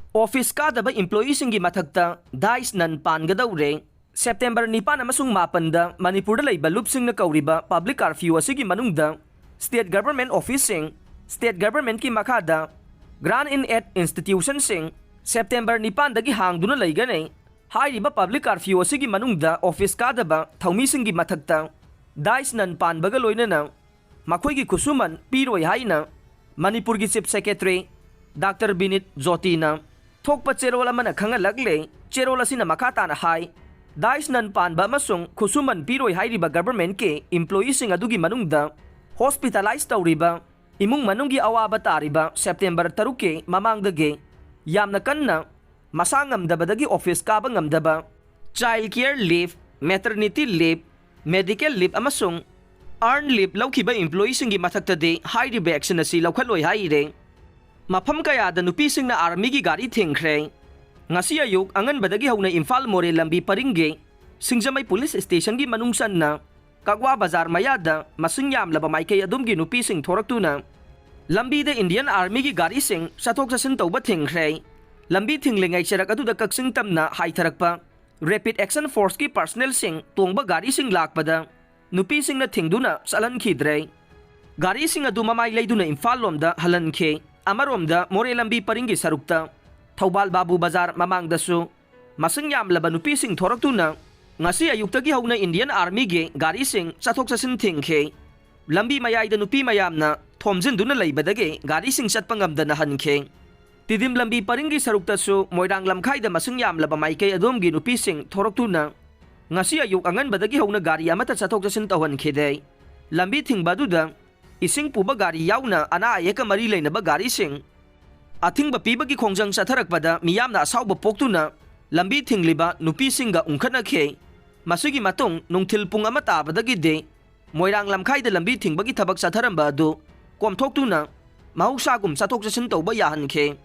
Office kadaba employeesingi mathakta DICE nan pangadaure September 9 amasung 8 da Manipurda laiba lupsing na kauriba public curfew asigi manungda state government officing state government ki makada grant in aid institution sing September 9 dagi hangduna laigane hairiba public curfew asigi manungda office kadaba thaumisingi mathakta DICE nan panbaga loinana makoigi kusuman piroi haina Manipur ki chief secretary Dr. Binit Jotina Thokpa cherola mana khangalagle cherola sina makata na hai DICE nan panba masung khusuman piroi hairiba government ke employees sing adugi manungda hospitalized tawriba imung manunggi awaba tariba September 3 ke mamangdage yamna kanna masangamdabadagi office kaba ngamdaba child care leave maternity leave medical leave amasung earn leave lawkiba employees singi mathakta hairiba action asi lawkhaloi haire Mapam kaya da nupising na army gi gari thingkhre ngasi ayuk angan badagi hauna Imphal More lambi paringge singjamai police station gi manungsan na Kagwa bazar mayada masingyam laba maikay adum gi nupising thoraktuna lambi da Indian Army gi gari sing sathok sasin tawba thingkhre lambi thinglengai cherak adu da kaksing tamna haitharakpa rapid action force ki personnel sing tongba gari sing lakpada nupising na thingduna salan khidre gari sing adu mamai leiduna Imphal lomda halan khe Amaromda More lambi paringgi sarukta Thaubal Babu Bazar mamangdasu masingyam laba nupising thoraktuna ngasi ayuktagi hauna Indian Army ge gari sing sathok sasin thingkhe lambi mayai da nupi mayamna thomjin duna leibadage gari sing satpangamda na hankhe tidim lambi paringgi sarukta su moirang lamkhai da masingyam laba maikay adom gi nupising thoraktuna ngasi ayuk angan badagi hauna gari amata sathok sasin tawhan khede lambi thingbaduda Ising puba gari yauna ana ayeka mari lainaba gari sing athingba pibagi khongjang satharakpada miyamna asawba poktuna lambi thingliba nupi singa ungkhana khe masigi matung nungthil pung ama tabadagi de moirang lamkhai da lambi thingbagi thabak satharamba adu komthoktuna mahusagum sathok sasin tawba yahan khe